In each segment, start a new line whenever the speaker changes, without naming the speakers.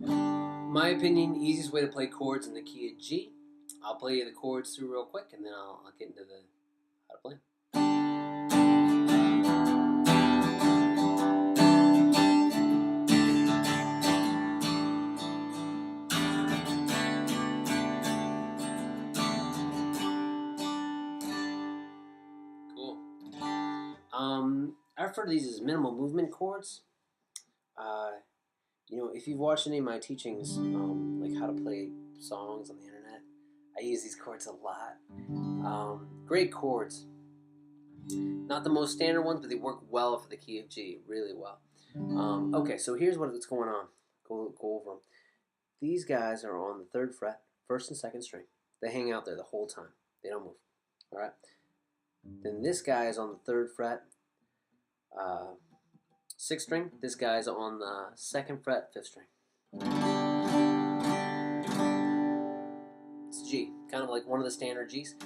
My opinion, easiest way to play chords in the key of G. I'll play you the chords through real quick, and then I'll get into the how to play 'em. Cool. I refer to these as minimal movement chords. Uh, if you've watched any of my teachings, like how to play songs on the internet, I use these chords a lot. Great chords. Not the most standard ones, but they work well for the key of G, really well. Okay, so here's what's going on. Go over them. These guys are on the 3rd fret, 1st and 2nd string. They hang out there the whole time. They don't move. All right. Then this guy is on the 3rd fret, 6th string. This guy's on the 2nd fret, 5th string. It's G, kind of like one of the standard Gs.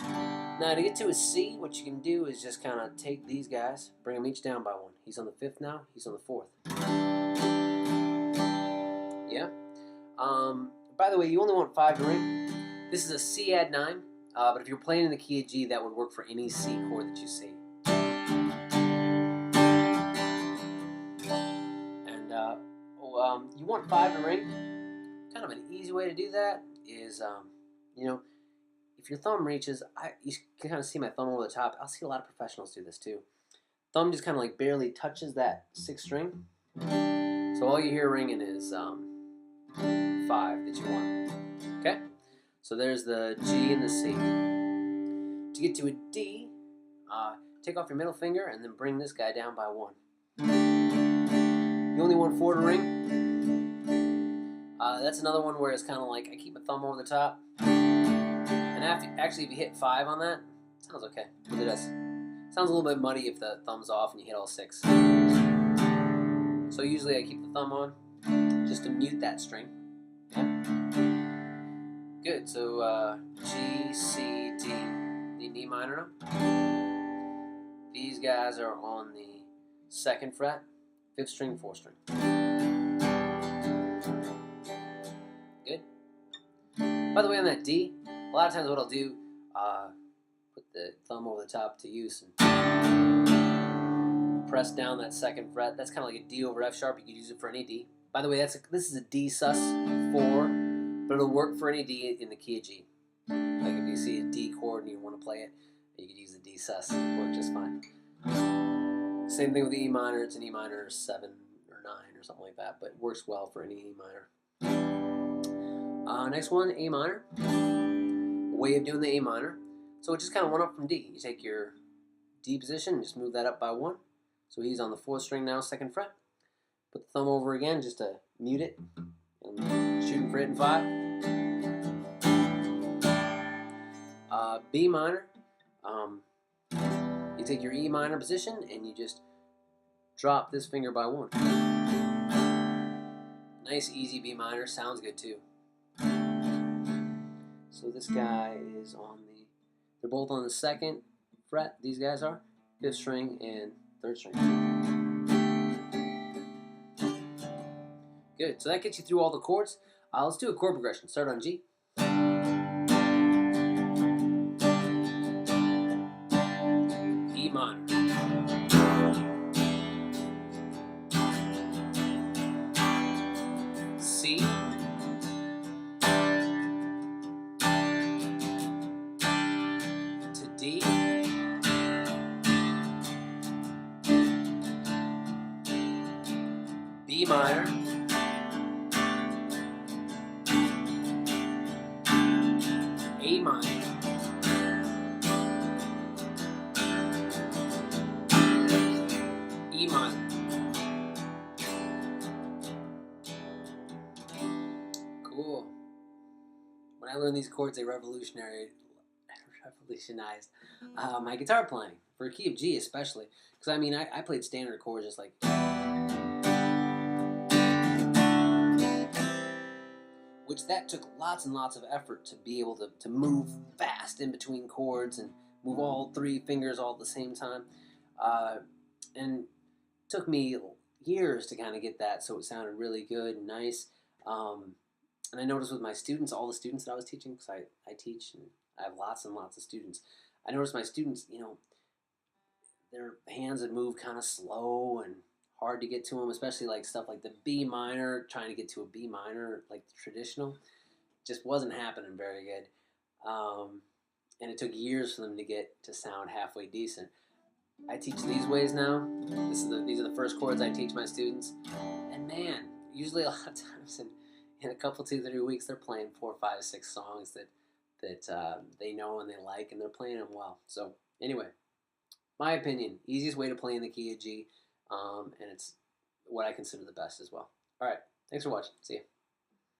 Now to get to a C, what you can do is just kind of take these guys, bring them each down by 1. He's on the 5th now, he's on the 4th. Yeah? By the way, you only want 5 to ring. This is a C add 9, but if you're playing in the key of G, that would work for any C chord that you see. And you want 5 to ring. Kind of an easy way to do that is, if your thumb reaches, you can kind of see my thumb over the top. I'll see a lot of professionals do this too. Thumb just kind of like barely touches that 6th string. So all you hear ringing is 5 that you want. Okay? So there's the G and the C. To get to a D, take off your middle finger and then bring this guy down by 1. You only want 4 to ring. That's another one where it's kind of like I keep my thumb over the top. And actually, if you hit 5 on that, it sounds okay. But it does. Sounds a little bit muddy if the thumb's off and you hit all 6. So usually I keep the thumb on just to mute that string. Yeah. Good. So G, C, D. Need E minor now. These guys are on the 2nd fret, 5th string, 4th string. Good. By the way, on that D, a lot of times what I'll do, put the thumb over the top to use and press down that 2nd fret. That's kind of like a D over F sharp. You can use it for any D. By the way, this is a D sus4, but it'll work for any D in the key of G. Like if you see a D chord and you want to play it, you could use the D sus. It'll work just fine. Same thing with the E minor. It's an E minor 7 or 9 or something like that, but it works well for any E minor. Next one, A minor. Way of doing the A minor. So it's just kind of 1 up from D. You take your D position and just move that up by 1. So he's on the 4th string now, 2nd fret. Put the thumb over again just to mute it. And shooting for hitting 5. B minor. You take your E minor position and you just drop this finger by 1. Nice, easy B minor. Sounds good too. So this guy is on they're both on the 2nd fret, these guys are, 5th string and 3rd string. Good, so that gets you through all the chords. Let's do a chord progression. Start on G. E minor. C. To D. B minor. A minor. E minor. Cool. When I learned these chords, they revolutionized my guitar playing, for a key of G especially. Because I mean, I played standard chords just like, which that took lots and lots of effort to be able to move fast in between chords and move all 3 fingers all at the same time. And it took me years to kind of get that so it sounded really good and nice. And I noticed with my students, all the students that I was teaching, because I teach and I have lots and lots of students. I noticed my students, their hands would move kind of slow and hard to get to them, especially like stuff like the B minor, trying to get to a B minor, like the traditional, just wasn't happening very good. And it took years for them to get to sound halfway decent. I teach these ways now. These are the first chords I teach my students, and man, usually a lot of times in a couple 2-3 weeks they're playing 4, 5, 6 songs that they know and they like, and they're playing them well. So anyway, my opinion, easiest way to play in the key of G, and it's what I consider the best as well. All right, thanks for watching. See ya.